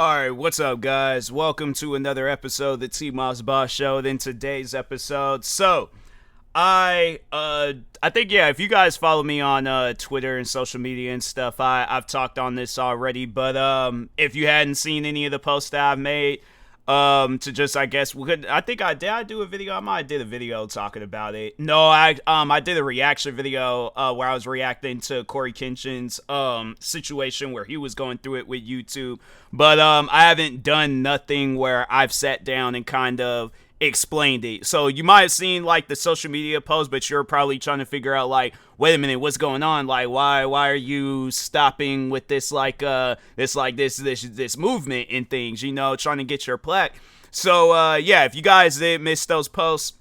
Alright, what's up, guys? Welcome to another episode of the TMossBoss Show. In today's episode, I think, yeah, if you guys follow me on Twitter and social media and stuff, I've talked on this already. But if you hadn't seen any of the posts that I've made, to just, I guess, I think I do a video. I might have did a video talking about it. No, I did a reaction video where I was reacting to Corey Kenshin's situation where he was going through it with YouTube. But I haven't done nothing where I've sat down and kind of explained it. So you might have seen like the social media post, but you're probably trying to figure out like, wait a minute, what's going on? Like, why are you stopping with this this movement and things, trying to get your plaque. So yeah, if you guys did miss those posts,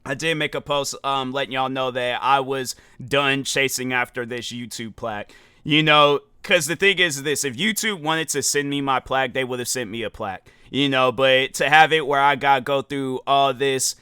I did make a post letting y'all know that I was done chasing after this YouTube plaque. Because the thing is this, if YouTube wanted to send me my plaque, they would have sent me a plaque. But to have it where I gotta go through all this,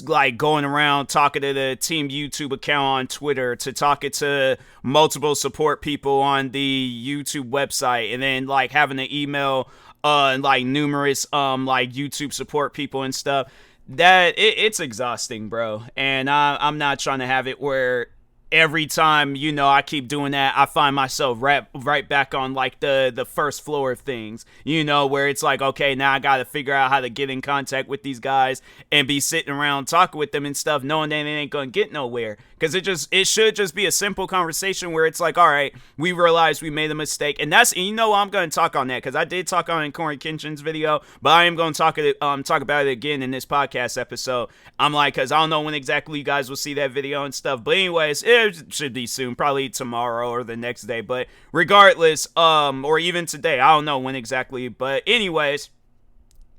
like going around talking to the Team YouTube account on Twitter, to talking to multiple support people on the YouTube website, and then like having to email like numerous like YouTube support people and stuff, that it's exhausting, bro. And I'm not trying to have it where every time, I keep doing that, I find myself right back on like the first floor of things, where it's like, okay, now I got to figure out how to get in contact with these guys and be sitting around talking with them and stuff, knowing that it ain't going to get nowhere. Because it should just be a simple conversation where it's like, all right, we realized we made a mistake. And I'm going to talk on that, because I did talk on it in Corey Kenshin's video, but I am going to talk about it again in this podcast episode. I'm like, because I don't know when exactly you guys will see that video and stuff. But anyways, it should be soon, probably tomorrow or the next day. But regardless, or even today, I don't know when exactly. But anyways,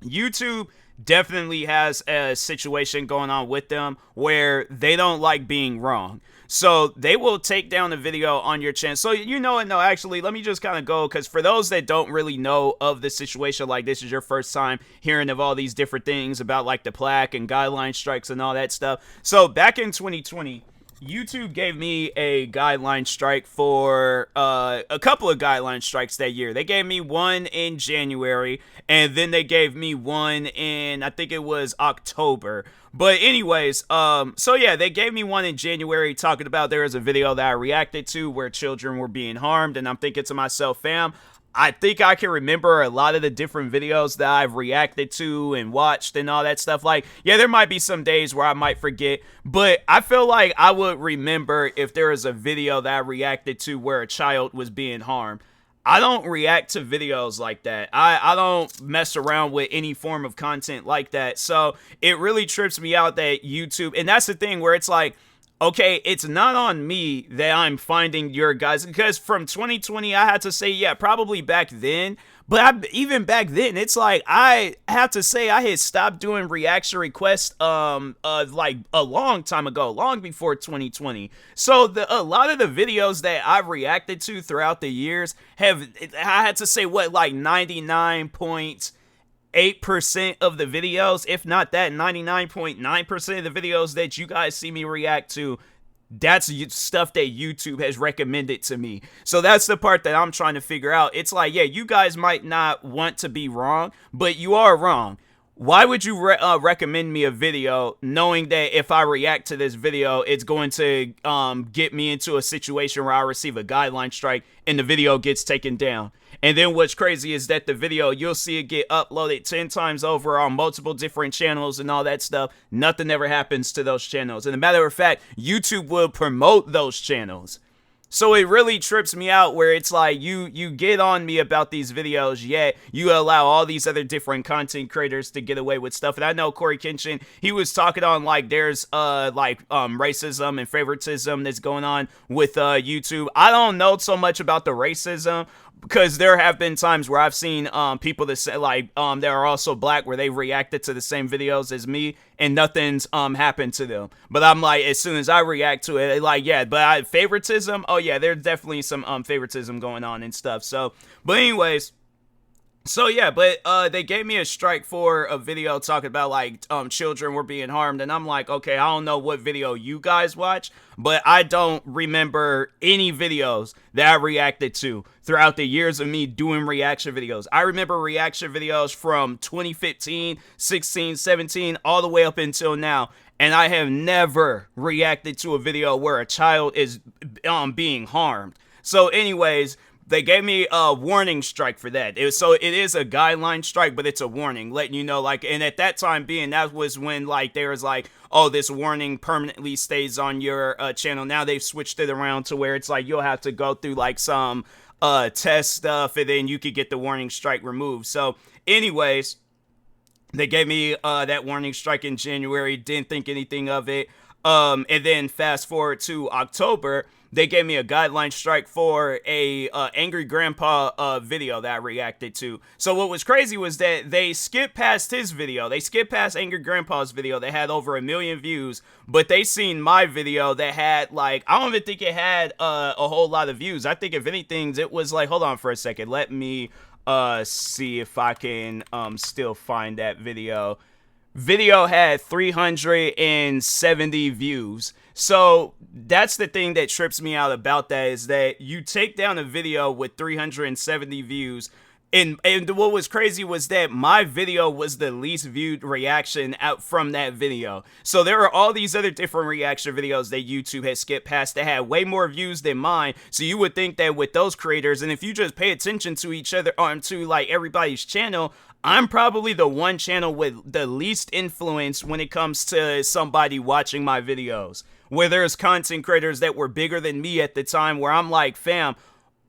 YouTube definitely has a situation going on with them where they don't like being wrong. So they will take down a video on your channel. So actually, let me just kind of go, because for those that don't really know of the situation, like this is your first time hearing of all these different things about like the plaque and guideline strikes and all that stuff. So back in 2020, YouTube gave me a guideline strike for a couple of guideline strikes that year. They gave me one in January, and then they gave me one in, I think it was October. But anyways, so yeah, they gave me one in January talking about there was a video that I reacted to where children were being harmed, and I'm thinking to myself, fam, I think I can remember a lot of the different videos that I've reacted to and watched and all that stuff. Like, yeah, there might be some days where I might forget, but I feel like I would remember if there was a video that I reacted to where a child was being harmed. I don't react to videos like that. I don't mess around with any form of content like that. So it really trips me out that YouTube, and that's the thing where it's like, okay, it's not on me that I'm finding your guys, because from 2020, I had to say, yeah, probably back then, but even back then, it's like, I have to say I had stopped doing reaction requests, like a long time ago, long before 2020. So a lot of the videos that I've reacted to throughout the years I had to say, what, like 99.8% of the videos, if not that, 99.9% of the videos that you guys see me react to, that's stuff that YouTube has recommended to me. So that's the part that I'm trying to figure out. It's like, yeah, you guys might not want to be wrong, but you are wrong. Why would you recommend me a video knowing that if I react to this video, it's going to get me into a situation where I receive a guideline strike and the video gets taken down? And then what's crazy is that the video, you'll see it get uploaded 10 times over on multiple different channels and all that stuff. Nothing ever happens to those channels. And as a matter of fact, YouTube will promote those channels. So it really trips me out where it's like you get on me about these videos, yet you allow all these other different content creators to get away with stuff. And I know Corey Kenshin, he was talking on like there's racism and favoritism that's going on with YouTube. I don't know so much about the racism, because there have been times where I've seen people that say like that are also black, where they reacted to the same videos as me and nothing's happened to them. But I'm like, as soon as I react to it, like, yeah, but favoritism, oh yeah, there's definitely some favoritism going on and stuff. So, but anyways, So yeah, but they gave me a strike for a video talking about like children were being harmed, and I'm like, okay, I don't know what video you guys watch, but I don't remember any videos that I reacted to throughout the years of me doing reaction videos. I remember reaction videos from 2015, 16, 17, all the way up until now, and I have never reacted to a video where a child is being harmed. So anyways, they gave me a warning strike for that. So it is a guideline strike, but it's a warning, letting you know, like, and at that time being, that was when, like, there was like, oh, this warning permanently stays on your channel. Now they've switched it around to where it's like, you'll have to go through like some test stuff, and then you could get the warning strike removed. So anyways, they gave me that warning strike in January, didn't think anything of it. And then fast forward to October, they gave me a guideline strike for a angry grandpa video that I reacted to. So what was crazy was that they skipped past his video. They skipped past angry grandpa's video that had over 1 million views, but they seen my video that had like, I don't even think it had a whole lot of views. I think if anything, it was like, hold on for a second, let me see if I can still find that video. Video had 370 views. So that's the thing that trips me out about that, is that you take down a video with 370 views. And what was crazy was that my video was the least viewed reaction out from that video. So there are all these other different reaction videos that YouTube has skipped past that had way more views than mine. So you would think that with those creators, and if you just pay attention to each other, to like everybody's channel, I'm probably the one channel with the least influence when it comes to somebody watching my videos. Where there's content creators that were bigger than me at the time, where I'm like, fam,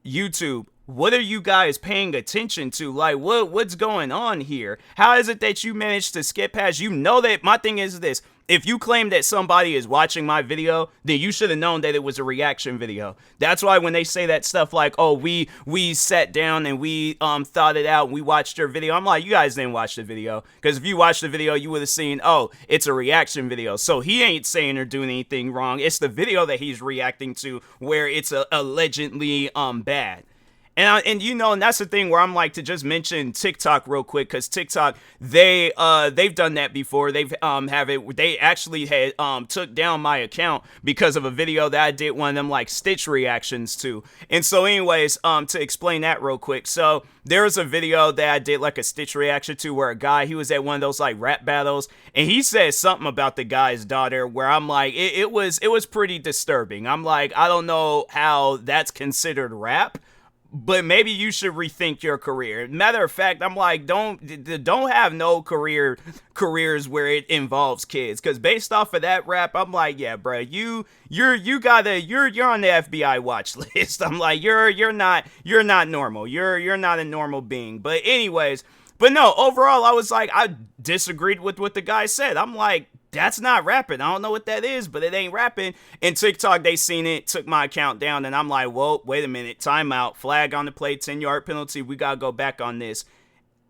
YouTube, what are you guys paying attention to? Like, what's going on here? How is it that you managed to skip past? You know that my thing is this. If you claim that somebody is watching my video, then you should have known that it was a reaction video. That's why when they say that stuff like, oh, we sat down and we thought it out and we watched your video, I'm like, you guys didn't watch the video. Because if you watched the video, you would have seen, oh, it's a reaction video. So he ain't saying or doing anything wrong. It's the video that he's reacting to where it's allegedly bad. And you know, and that's the thing where I'm like, to just mention TikTok real quick, because TikTok, they've done that before. They actually had took down my account because of a video that I did one of them like Stitch reactions to. And so anyways, to explain that real quick, so there was a video that I did like a Stitch reaction to where a guy, he was at one of those like rap battles, and he said something about the guy's daughter where I'm like, it was pretty disturbing. I'm like, I don't know how that's considered rap, but maybe you should rethink your career. Matter of fact, I'm like, don't have no careers where it involves kids, because based off of that rap, I'm like, yeah, bro, you're on the FBI watch list. I'm like, you're not normal. You're not a normal being. But anyways, but no, overall, I was like, I disagreed with what the guy said. I'm like, that's not rapping. I don't know what that is, but it ain't rapping. And TikTok, they seen it, took my account down, and I'm like, whoa, wait a minute, timeout, flag on the play, 10-yard penalty, we gotta go back on this.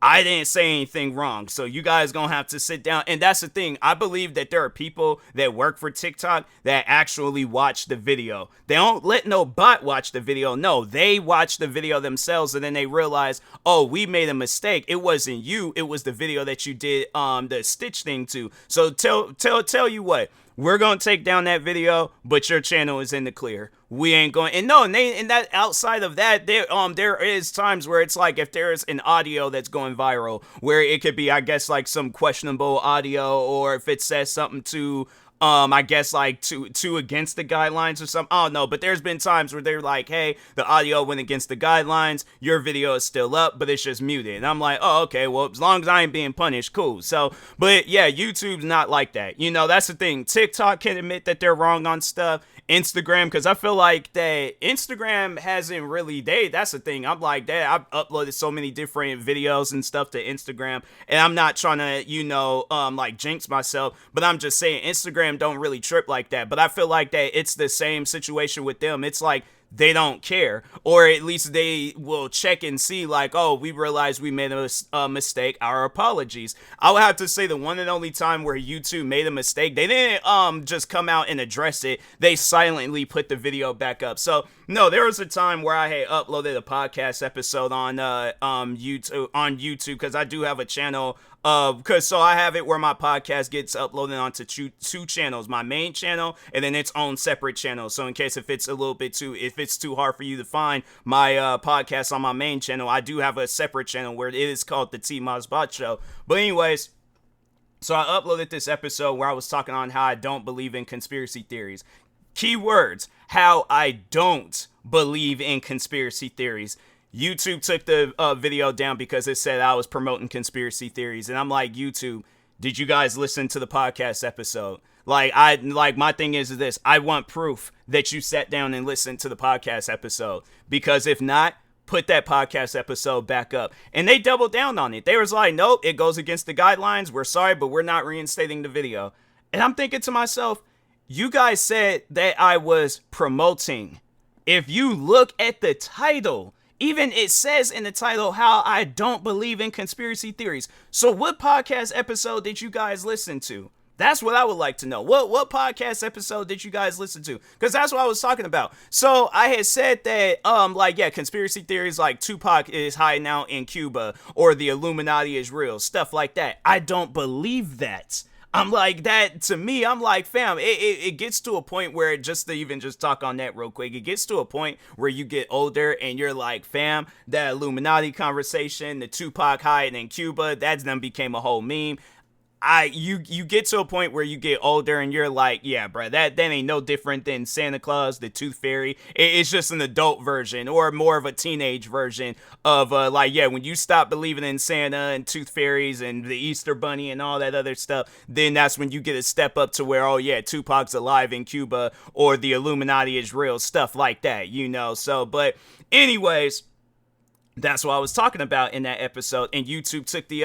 I didn't say anything wrong, so you guys gonna have to sit down. And that's the thing, I believe that there are people that work for TikTok that actually watch the video. They don't let no bot watch the video. No, they watch the video themselves, and then they realize, oh, we made a mistake. It wasn't you, it was the video that you did the Stitch thing to. So tell you what, we're gonna take down that video, but your channel is in the clear. We ain't going, and no, and that outside of that, there is times where it's like, if there's an audio that's going viral, where it could be, I guess, like some questionable audio, or if it says something to I guess like two against the guidelines or something. I don't know, but there's been times where they're like, hey, the audio went against the guidelines, your video is still up, but it's just muted. And I'm like, oh, okay, well, as long as I ain't being punished, cool. So, but yeah, YouTube's not like that. You know, that's the thing. TikTok can admit that they're wrong on stuff. Instagram, because I feel like that Instagram hasn't really, that's the thing. I'm like, I've uploaded so many different videos and stuff to Instagram, and I'm not trying to, you know, like jinx myself, but I'm just saying Instagram don't really trip like that. But I feel like that it's the same situation with them. It's like they don't care, or at least they will check and see like, oh, we realized we made a mistake, our apologies. I would have to say the one and only time where YouTube made a mistake, they didn't just come out and address it, they silently put the video back up. So no, there was a time where I had uploaded a podcast episode on YouTube because I do have a channel. So I have it where my podcast gets uploaded onto two channels, my main channel and then its own separate channel. So in case if it's too hard for you to find my podcast on my main channel, I do have a separate channel where it is called the TMossBoss Show. But anyways, so I uploaded this episode where I was talking on how I don't believe in conspiracy theories. Keywords, how I don't believe in conspiracy theories. YouTube took the video down because it said I was promoting conspiracy theories. And I'm like, YouTube, did you guys listen to the podcast episode? My thing is this. I want proof that you sat down and listened to the podcast episode. Because if not, put that podcast episode back up. And they doubled down on it. They was like, nope, it goes against the guidelines. We're sorry, but we're not reinstating the video. And I'm thinking to myself, you guys said that I was promoting. If you look at the title, even it says in the title how I don't believe in conspiracy theories. So what podcast episode did you guys listen to? That's what I would like to know. What podcast episode did you guys listen to? Because that's what I was talking about. So I had said that, conspiracy theories like Tupac is hiding out in Cuba or the Illuminati is real, stuff like that. I don't believe that. I'm like, that to me, I'm like, fam, it gets to a point where just to even just talk on that real quick, it gets to a point where you get older and you're like, fam, that Illuminati conversation, the Tupac hiding in Cuba, that's then became a whole meme. You get to a point where you get older and you're like, yeah, bro, that ain't no different than Santa Claus, the Tooth Fairy. It's just an adult version or more of a teenage version of when you stop believing in Santa and Tooth Fairies and the Easter Bunny and all that other stuff, then that's when you get a step up to where, oh yeah, Tupac's alive in Cuba or the Illuminati is real, stuff like that, you know. So, but anyways, that's what I was talking about in that episode, and YouTube took the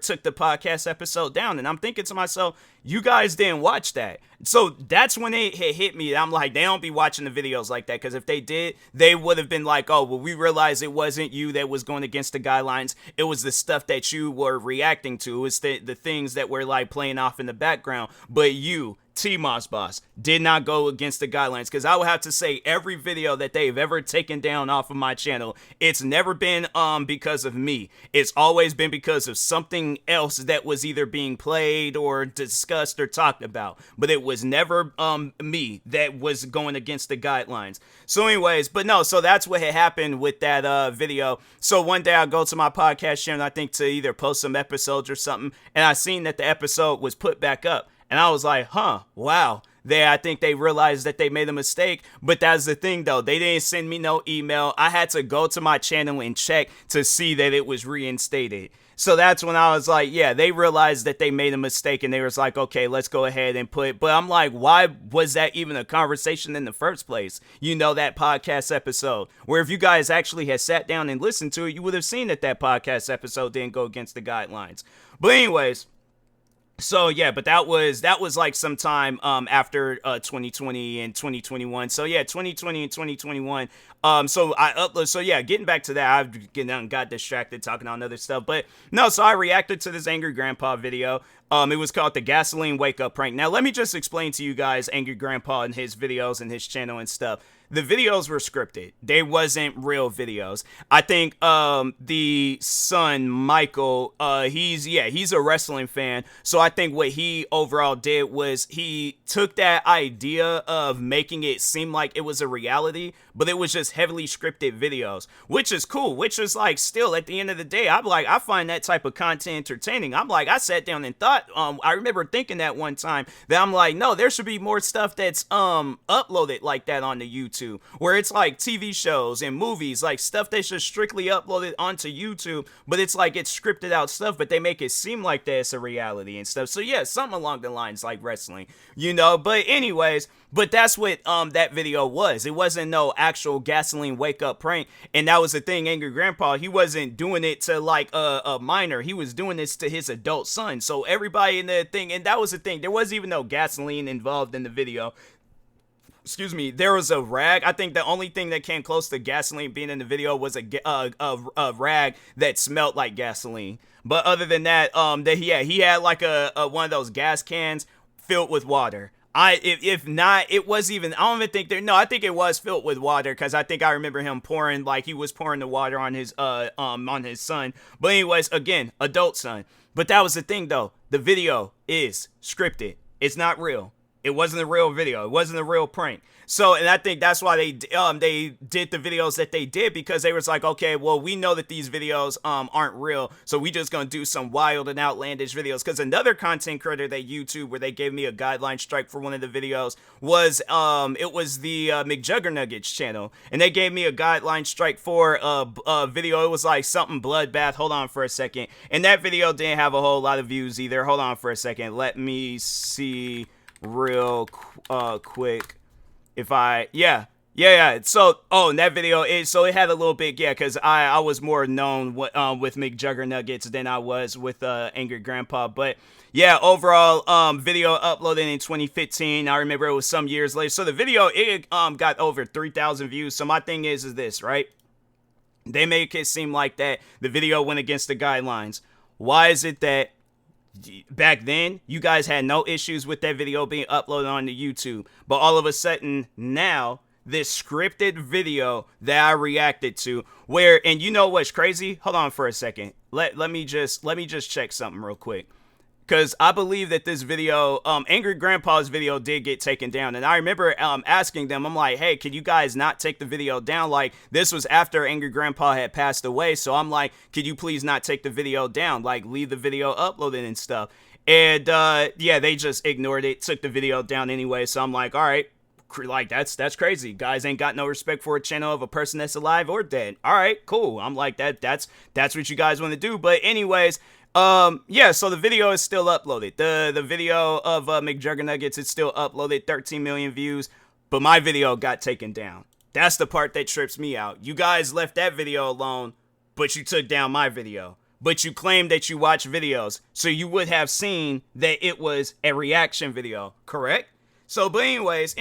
took the podcast episode down, and I'm thinking to myself, you guys didn't watch that. So that's when it hit me. I'm like, they don't be watching the videos like that, because if they did, they would have been like, oh, well, we realized it wasn't you that was going against the guidelines. It was the stuff that you were reacting to. It was the things that were like playing off in the background, but you, TMossBoss, did not go against the guidelines, because I would have to say every video that they've ever taken down off of my channel, it's never been because of me. It's always been because of something else that was either being played or discussed or talked about, but it was never me that was going against the guidelines. So anyways, but no, so that's what had happened with that video. So one day I go to my podcast channel, I think to either post some episodes or something, and I seen that the episode was put back up. And I was like, wow. I think they realized that they made a mistake. But that's the thing, though. They didn't send me no email. I had to go to my channel and check to see that it was reinstated. So that's when I was like, yeah, they realized that they made a mistake. And they was like, okay, let's go ahead and put. But I'm like, why was that even a conversation in the first place? You know, that podcast episode where if you guys actually had sat down and listened to it, you would have seen that podcast episode didn't go against the guidelines. But anyways. So yeah, but that was like sometime after 2020 and 2021. So yeah, 2020 and 2021. So I upload. So yeah, getting back to that, I got distracted talking on other stuff. But no, so I reacted to this Angry Grandpa video. It was called the Gasoline Wake Up Prank. Now let me just explain to you guys Angry Grandpa and his videos and his channel and stuff. The videos were scripted. They wasn't real videos. I think the son, Michael, he's a wrestling fan. So I think what he overall did was he took that idea of making it seem like it was a reality, but it was just heavily scripted videos, which is cool, which is like still at the end of the day, I'm like, I find that type of content entertaining. I'm like, I sat down and thought, I remember thinking that one time that I'm like, no, there should be more stuff that's uploaded like that on the YouTube. Where it's like TV shows and movies, like stuff that's just strictly uploaded onto YouTube, but it's like it's scripted out stuff, but they make it seem like that's a reality and stuff. So yeah, something along the lines like wrestling, you know. But anyways, but that's what that video was. It wasn't no actual gasoline wake up prank, and that was the thing. Angry Grandpa, he wasn't doing it to like a minor. He was doing this to his adult son. So everybody in the thing, and that was the thing. There wasn't even no gasoline involved in the video. excuse me, there was a rag. I think the only thing that came close to gasoline being in the video was a rag that smelled like gasoline. But other than that, he had like a one of those gas cans filled with water. If not, it was even, I don't even think there, no, I think it was filled with water, because I think I remember him pouring, like he was pouring the water on his son. But anyways, again, adult son. But that was the thing though, the video is scripted. It's not real. It wasn't a real video. It wasn't a real prank. So, and I think that's why they did the videos that they did, because they was like, okay, well, we know that these videos aren't real, so we just gonna do some wild and outlandish videos. Because another content creator that YouTube, where they gave me a guideline strike for one of the videos, was it was the McJuggernuggets channel, and they gave me a guideline strike for a video. It was like something bloodbath. Hold on for a second, and that video didn't have a whole lot of views either. Hold on for a second. Let me see real quick. If I, yeah. So, and that video is, so it had a little bit, yeah, because I was more known with McJuggernuggets than I was with Angry Grandpa. But yeah, overall, video uploaded in 2015. I remember it was some years later. So the video, it got over 3,000 views. So my thing is this, right? They make it seem like that the video went against the guidelines. Why is it that back then you guys had no issues with that video being uploaded onto YouTube, but all of a sudden now this scripted video that I reacted to, where, and you know what's crazy? Hold on for a second. Let me just check something real quick. Because I believe that this video, Angry Grandpa's video, did get taken down. And I remember asking them, I'm like, hey, can you guys not take the video down? Like, this was after Angry Grandpa had passed away. So I'm like, could you please not take the video down? Like, leave the video uploaded and stuff. And yeah, they just ignored it, took the video down anyway. So I'm like, all right, like, that's crazy. Guys ain't got no respect for a channel of a person that's alive or dead. All right, cool. I'm like, that's what you guys want to do. But anyways, yeah, so the video is still uploaded. The video of McJuggernuggets is still uploaded, 13 million views, but my video got taken down. That's the part that trips me out. You guys left that video alone, but you took down my video. But you claimed that you watch videos, so you would have seen that it was a reaction video, correct? So, but anyways,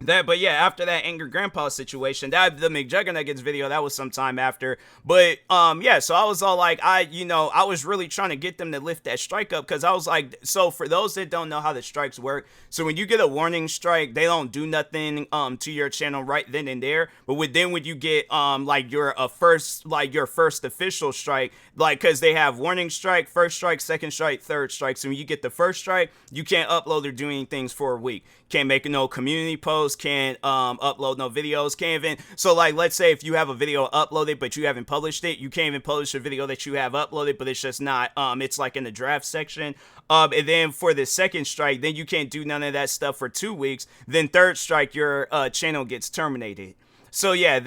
but yeah, after that Angry Grandpa situation, that the McJuggernuggets video, that was some time after. But yeah, so I was all like, I was really trying to get them to lift that strike up, because I was like, so for those that don't know how the strikes work, so when you get a warning strike, they don't do nothing to your channel right then and there. But when you get like your first official strike, like, because they have warning strike, first strike, second strike, third strike. So when you get the first strike, you can't upload or do anything for a week. Can't make no community posts, can't upload no videos, can't even, so like, let's say if you have a video uploaded but you haven't published it, you can't even publish a video that you have uploaded, but it's just not, it's like in the draft section. And then for the second strike, then you can't do none of that stuff for 2 weeks. Then third strike, your channel gets terminated. So yeah,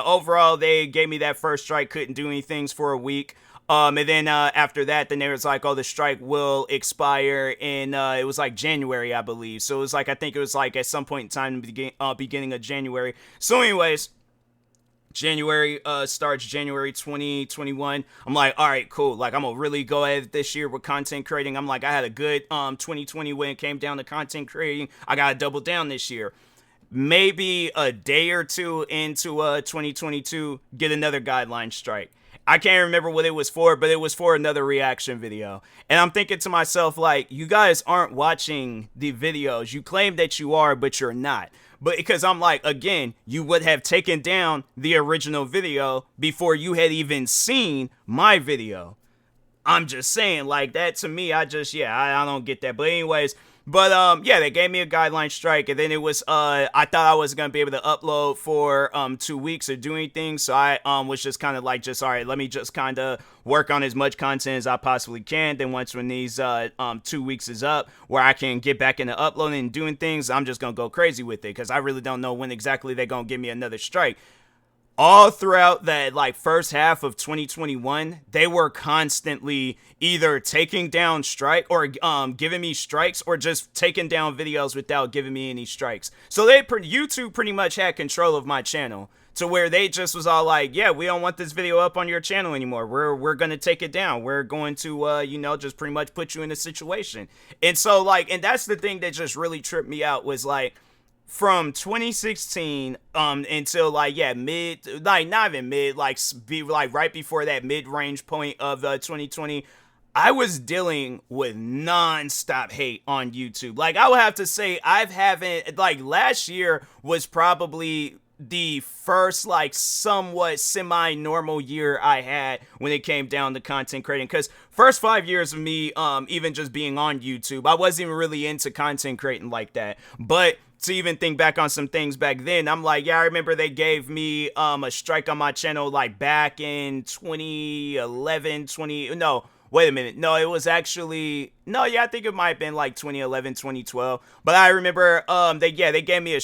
overall they gave me that first strike, couldn't do anything for a week. And then after that, then there was like, oh, the strike will expire in, it was like January, I believe. So it was like, I think it was like at some point in time, beginning of January. So anyways, January starts January 2021. I'm like, all right, cool. Like, I'm gonna really go at it this year with content creating. I'm like, I had a good 2020 when it came down to content creating. I gotta double down this year. Maybe a day or two into 2022, get another guideline strike. I can't remember what it was for, but it was for another reaction video. And I'm thinking to myself, like, you guys aren't watching the videos. You claim that you are, but you're not. But because I'm like, again, you would have taken down the original video before you had even seen my video. I'm just saying, like, that to me, I don't get that. But anyways, but yeah, they gave me a guideline strike, and then it was I thought I was gonna be able to upload for 2 weeks or do anything, so I was just kind of like, just all right, let me just kind of work on as much content as I possibly can. Then once when these 2 weeks is up, where I can get back into uploading and doing things, I'm just gonna go crazy with it, because I really don't know when exactly they're gonna give me another strike. All throughout that like first half of 2021, they were constantly either taking down strike or giving me strikes, or just taking down videos without giving me any strikes. So YouTube pretty much had control of my channel to where they just was all like, yeah, we don't want this video up on your channel anymore. We're gonna take it down. We're going to just pretty much put you in a situation. And so like, and that's the thing that just really tripped me out was like, from 2016 until like, yeah, mid, like not even mid, like be like right before that mid-range point of 2020, I was dealing with non-stop hate on YouTube. Like, I would have to say haven't, like, last year was probably the first, like, somewhat semi-normal year I had when it came down to content creating. Because first 5 years of me, even just being on YouTube, I wasn't even really into content creating like that. But to even think back on some things back then, I'm like, yeah, I remember they gave me a strike on my channel, like, back in 2011, no, wait a minute. No, it was actually, no, yeah, I think it might have been like 2011, 2012. But I remember they gave me a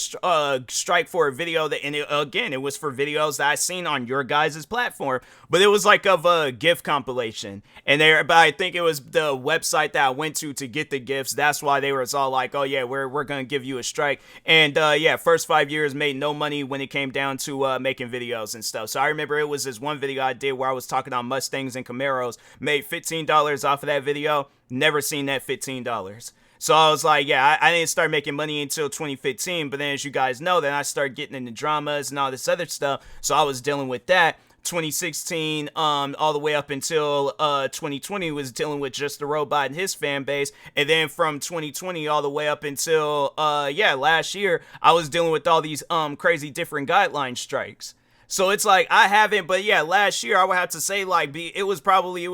strike for a video that, and again, it was for videos that I seen on your guys' platform. But it was like of a GIF compilation. And but I think it was the website that I went to get the GIFs. That's why they were all like, oh yeah, we're going to give you a strike. And yeah, first 5 years made no money when it came down to making videos and stuff. So I remember it was this one video I did where I was talking on Mustangs and Camaros, made $15 off of that video. Never seen that $15. So I was like, yeah, I didn't start making money until 2015. But then as you guys know, then I started getting into dramas and all this other stuff. So I was dealing with that. 2016 all the way up until 2020 was dealing with Just the Robot and his fan base. And then from 2020 all the way up until last year, I was dealing with all these crazy different guideline strikes. So it's like, I haven't, but yeah, last year I would have to say like, it was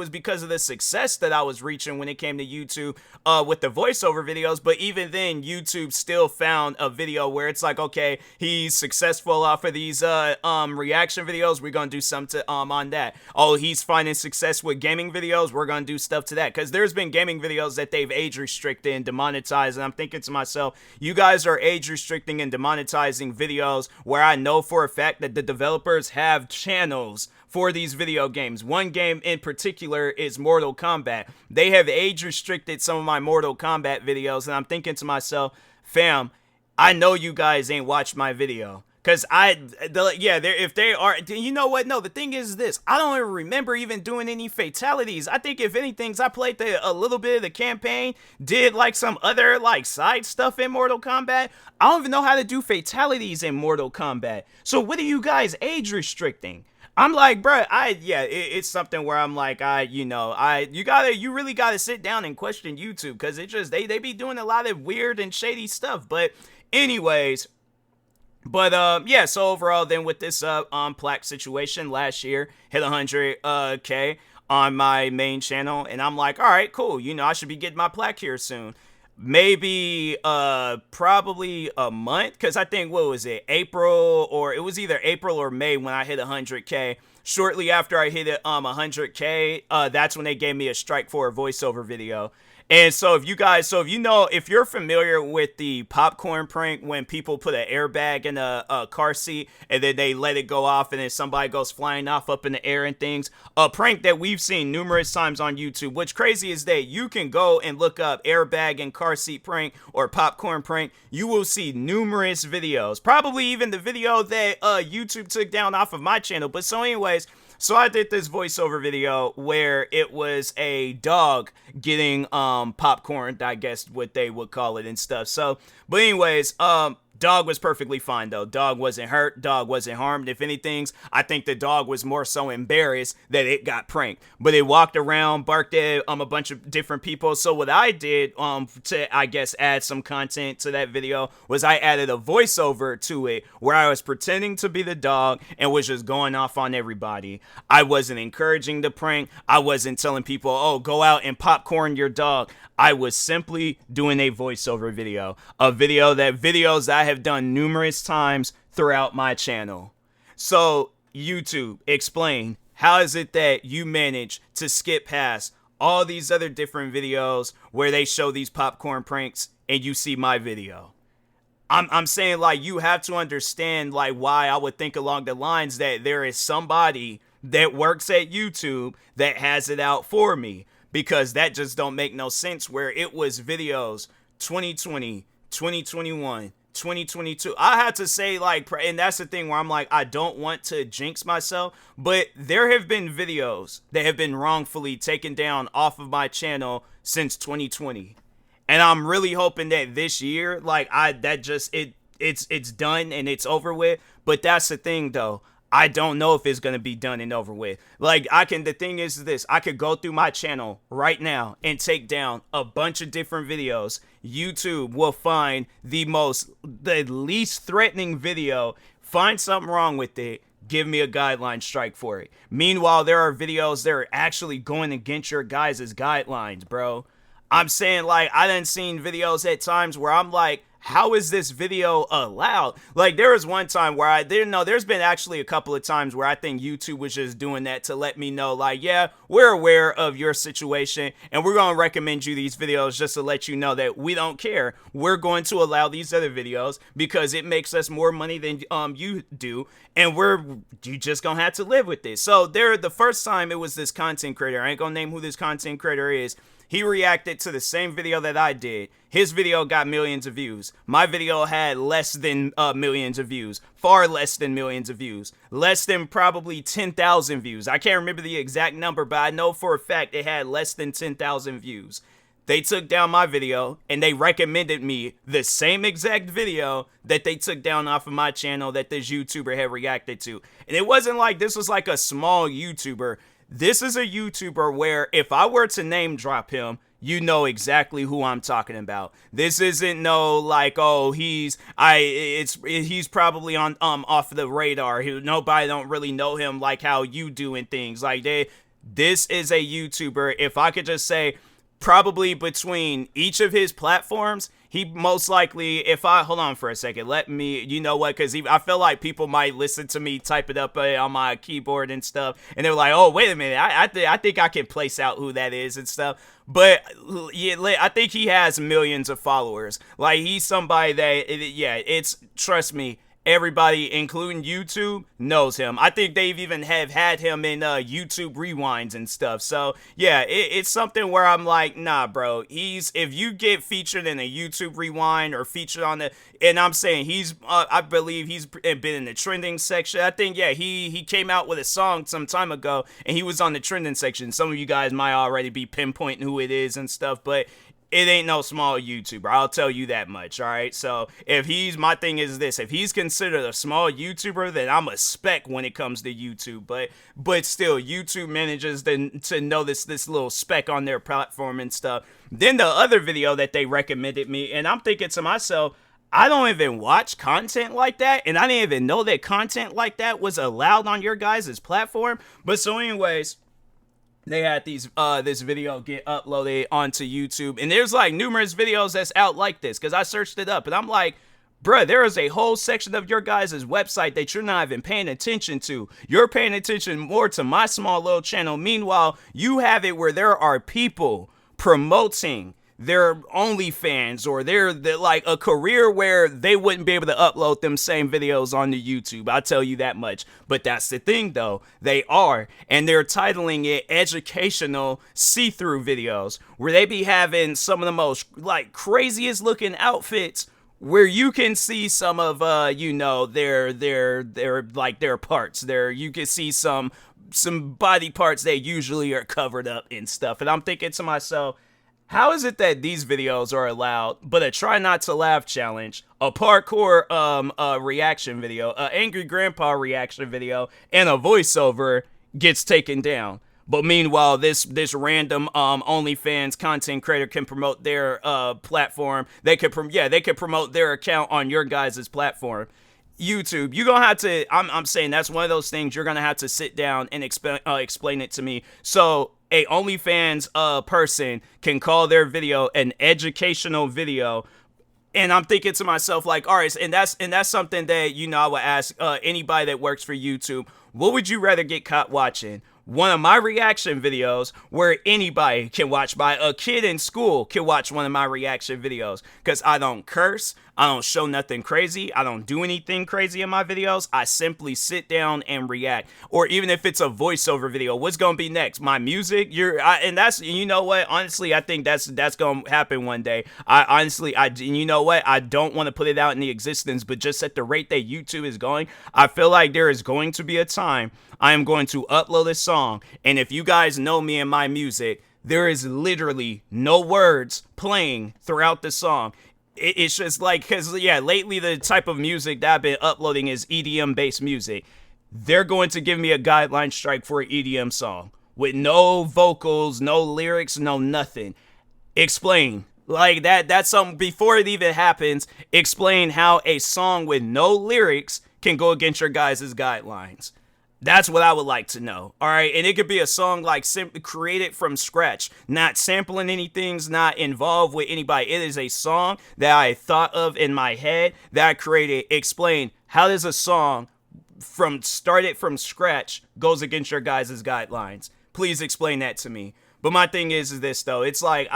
because of the success that I was reaching when it came to YouTube with the voiceover videos. But even then, YouTube still found a video where it's like, okay, he's successful off of these reaction videos. We're going to do something on that. Oh, he's finding success with gaming videos. We're going to do stuff to that. Because there's been gaming videos that they've age restricted and demonetized. And I'm thinking to myself, you guys are age restricting and demonetizing videos where I know for a fact that the developers have channels for these video games. One game in particular is Mortal Kombat. They have age restricted some of my Mortal Kombat videos, and I'm thinking to myself, fam, I know you guys ain't watched my video. Because if they are, you know what? No, the thing is this. I don't even remember even doing any fatalities. I think if anything, I played a little bit of the campaign, did like some other like side stuff in Mortal Kombat. I don't even know how to do fatalities in Mortal Kombat. So what are you guys age restricting? I'm like, bro, it's something where I'm like, you really gotta sit down and question YouTube, because it just, they be doing a lot of weird and shady stuff. But anyways, so overall then with this Plaque situation last year, hit 100K on my main channel, and I'm like, all right, cool, I should be getting my Plaque here soon. Maybe probably a month, because I think, what was it, April, or it was either April or May when I hit 100K. Shortly after I hit 100K, that's when they gave me a strike for a voiceover video. And so if if you're familiar with the popcorn prank, when people put an airbag in a car seat and then they let it go off and then somebody goes flying off up in the air and things, a prank that we've seen numerous times on YouTube. What's crazy is that you can go and look up airbag and car seat prank or popcorn prank. You will see numerous videos, probably even the video that YouTube took down off of my channel. But so anyways, so I did this voiceover video where it was a dog getting popcorn, I guess what they would call it and stuff. So, but anyways, dog was perfectly fine though. Dog wasn't hurt. Dog wasn't harmed. If anything, I think the dog was more so embarrassed that it got pranked. But it walked around, barked at a bunch of different people. So what I did to, I guess, add some content to that video was I added a voiceover to it where I was pretending to be the dog and was just going off on everybody. I wasn't encouraging the prank. I wasn't telling people, oh, go out and popcorn your dog. I was simply doing a voiceover video, videos I have done numerous times throughout my channel. So YouTube, explain, how is it that you manage to skip past all these other different videos where they show these popcorn pranks and you see my video? I'm saying, like, you have to understand, like, why I would think along the lines that there is somebody that works at YouTube that has it out for me. Because that just don't make no sense, where it was videos 2020, 2021, 2022. I had to say, like, and that's the thing where I'm like, I don't want to jinx myself, but there have been videos that have been wrongfully taken down off of my channel since 2020. And I'm really hoping that this year, like, it's done and it's over with. But that's the thing, though. I don't know if it's going to be done and over with. Like, the thing is this, I could go through my channel right now and take down a bunch of different videos. YouTube will find the least threatening video, find something wrong with it, give me a guideline strike for it. Meanwhile, there are videos that are actually going against your guys' guidelines, bro. I'm saying, like, I done seen videos at times where I'm like, how is this video allowed? Like, there was one time where I didn't know. There's been actually a couple of times where I think YouTube was just doing that to let me know, like, yeah, we're aware of your situation and we're going to recommend you these videos just to let you know that we don't care. We're going to allow these other videos because it makes us more money than you do, and you just going to have to live with this. So the first time it was this content creator, I ain't going to name who this content creator is. He reacted to the same video that I did. His video got millions of views. My video had less than millions of views. Far less than millions of views. Less than probably 10,000 views. I can't remember the exact number, but I know for a fact it had less than 10,000 views. They took down my video and they recommended me the same exact video that they took down off of my channel that this YouTuber had reacted to. And it wasn't like this was like a small YouTuber. This is a YouTuber where if I were to name drop him, you know exactly who I'm talking about. This isn't no like, oh, he's probably on off the radar. Nobody don't really know him like how you do and things like that. This is a YouTuber, if I could just say, probably between each of his platforms, he most likely, hold on for a second, you know what, because I feel like people might listen to me type it up on my keyboard and stuff, and they're like, oh, wait a minute, I think I can place out who that is and stuff, but yeah, I think he has millions of followers. Like, he's somebody that, trust me, everybody, including YouTube, knows him. I think they've even have had him in YouTube rewinds and stuff. So yeah, it's something where I'm like, nah, bro. If you get featured in a YouTube rewind or featured on and I'm saying I believe he's been in the trending section. I think he came out with a song some time ago and he was on the trending section. Some of you guys might already be pinpointing who it is and stuff, but it ain't no small YouTuber, I'll tell you that much, alright? So, my thing is this, if he's considered a small YouTuber, then I'm a speck when it comes to YouTube, but still, YouTube manages to know this little speck on their platform and stuff. Then the other video that they recommended me, and I'm thinking to myself, I don't even watch content like that, and I didn't even know that content like that was allowed on your guys' platform, but so anyways, they had this video get uploaded onto YouTube, and there's like numerous videos that's out like this, because I searched it up, and I'm like, bruh, there is a whole section of your guys' website that you're not even paying attention to. You're paying attention more to my small little channel. Meanwhile, you have it where there are people promoting their OnlyFans or they're like a career where they wouldn't be able to upload them same videos on the YouTube. I'll tell you that much. But that's the thing though. They are. And they're titling it educational see-through videos where they be having some of the most like craziest looking outfits where you can see some of their parts. You can see some body parts that usually are covered up and stuff. And I'm thinking to myself, how is it that these videos are allowed, but a try not to laugh challenge, a parkour reaction video, a angry grandpa reaction video, and a voiceover gets taken down? But meanwhile, this random OnlyFans content creator can promote their platform. They could promote their account on your guys' platform. YouTube, you're gonna have to. I'm saying that's one of those things you're gonna have to sit down and explain it to me. So a OnlyFans person can call their video an educational video, and I'm thinking to myself like, all right, and that's something that I would ask anybody that works for YouTube. What would you rather get caught watching? One of my reaction videos where anybody can watch, a kid in school can watch one of my reaction videos, because I don't curse, I don't show nothing crazy. I don't do anything crazy in my videos. I simply sit down and react. Or even if it's a voiceover video, what's gonna be next? My music? And that's, you know what? Honestly, I think that's gonna happen one day. You know what? I don't want to put it out in the existence, but just at the rate that YouTube is going, I feel like there is going to be a time I am going to upload a song, and if you guys know me and my music, there is literally no words playing throughout the song. It's just like, because, yeah, lately the type of music that I've been uploading is EDM-based music. They're going to give me a guideline strike for an EDM song with no vocals, no lyrics, no nothing. Explain. Like, that's something, before it even happens, explain how a song with no lyrics can go against your guys' guidelines. That's what I would like to know. All right. And it could be a song like simply created from scratch, not sampling anything, not involved with anybody. It is a song that I thought of in my head that I created. Explain, how does a song started from scratch goes against your guys' guidelines? Please explain that to me. But my thing is this, though. It's like,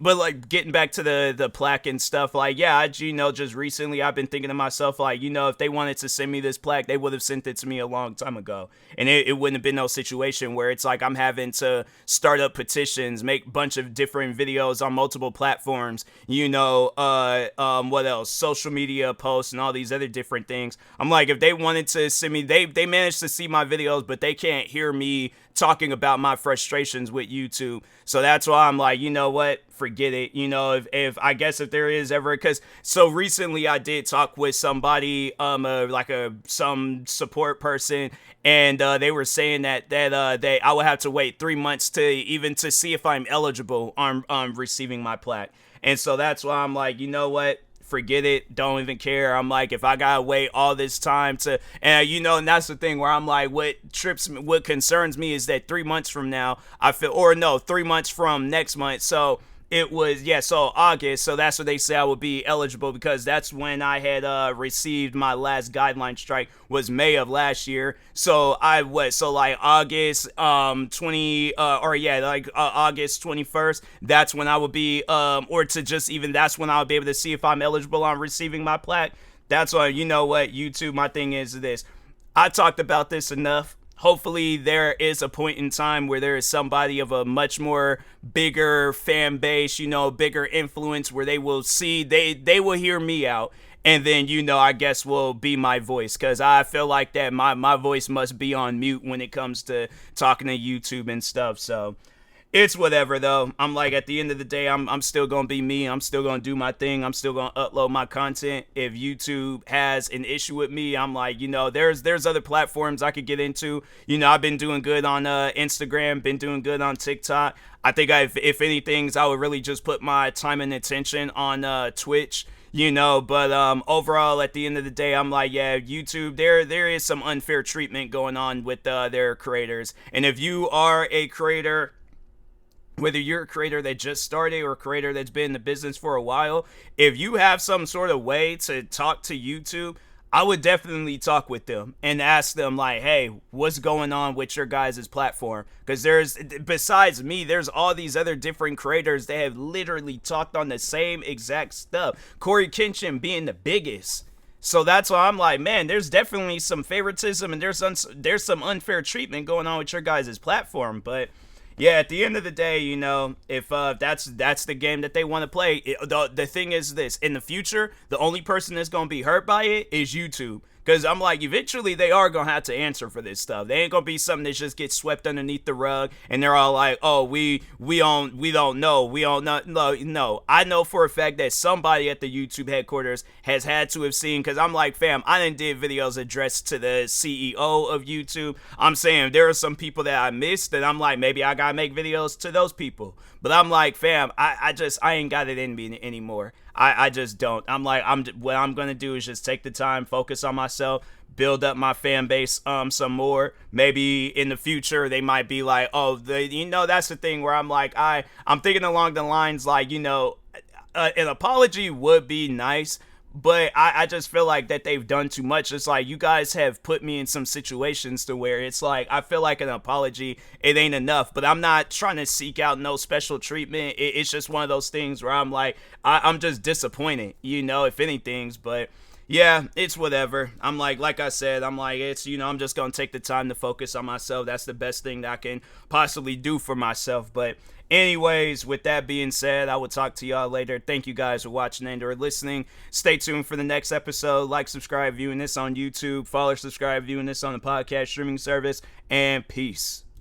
but like getting back to the plaque and stuff, like, yeah, just recently I've been thinking to myself, like, if they wanted to send me this plaque, they would have sent it to me a long time ago. And it wouldn't have been no situation where it's like I'm having to start up petitions, make a bunch of different videos on multiple platforms, what else? Social media posts and all these other different things. I'm like, if they wanted to send me, they managed to see my videos, but they can't hear me talking about my frustrations with YouTube. So that's why I'm like, you know what? Forget it. If I guess if there is ever, because so recently I did talk with somebody, some support person, and they were saying that I would have to wait 3 months to see if I'm eligible on receiving my plaque. And so that's why I'm like, you know what? Forget it. Don't even care. I'm like, if I gotta wait all this time and that's the thing where I'm like, what concerns me is that 3 months from now, 3 months from next month. So it was, so August. So that's what they say I would be eligible, because that's when I had received my last guideline strike, was May of last year. So August August 21st, that's when I would be, that's when I would be able to see if I'm eligible on receiving my plaque. That's why, you know what, YouTube, my thing is this. I talked about this enough. Hopefully there is a point in time where there is somebody of a much more bigger fan base, bigger influence, where they will see, they will hear me out. And then, I guess will be my voice, because I feel like that my voice must be on mute when it comes to talking to YouTube and stuff. So it's whatever, though. I'm like, at the end of the day, I'm still going to be me. I'm still going to do my thing. I'm still going to upload my content. If YouTube has an issue with me, I'm like, there's other platforms I could get into. I've been doing good on Instagram, been doing good on TikTok. I think if anything, I would really just put my time and attention on Twitch. But overall, at the end of the day, I'm like, yeah, YouTube, there is some unfair treatment going on with their creators. And if you are a creator, whether you're a creator that just started or a creator that's been in the business for a while, if you have some sort of way to talk to YouTube, I would definitely talk with them and ask them, like, hey, what's going on with your guys' platform? Because besides me, there's all these other different creators that have literally talked on the same exact stuff. Corey Kenshin being the biggest. So that's why I'm like, man, there's definitely some favoritism and there's some unfair treatment going on with your guys' platform. But yeah, at the end of the day, if that's the game that they want to play, the thing is this: in the future, the only person that's going to be hurt by it is YouTube. Because I'm like, eventually they are going to have to answer for this stuff. They ain't going to be something that just gets swept underneath the rug and they're all like, oh, we don't know. No. I know for a fact that somebody at the YouTube headquarters has had to have seen, because I'm like, fam, I done did videos addressed to the CEO of YouTube. I'm saying there are some people that I missed and I'm like, maybe I got to make videos to those people. But I'm like, fam, I ain't got it in me anymore. I just don't. I'm like, what I'm going to do is just take the time, focus on myself, build up my fan base some more. Maybe in the future, they might be like, oh, that's the thing where I'm like, I'm thinking along the lines like, an apology would be nice, but I just feel like that they've done too much. It's like you guys have put me in some situations to where it's like I feel like an apology, it ain't enough. But I'm not trying to seek out no special treatment. It's just one of those things where I'm like I'm just disappointed, if anything's. But yeah, it's whatever. I'm like I said, I'm like, it's, I'm just going to take the time to focus on myself. That's the best thing that I can possibly do for myself. But anyways, with that being said, I will talk to y'all later. Thank you guys for watching and or listening. Stay tuned for the next episode. Like, subscribe, viewing this on YouTube. Follow, subscribe, viewing this on the podcast streaming service. And peace.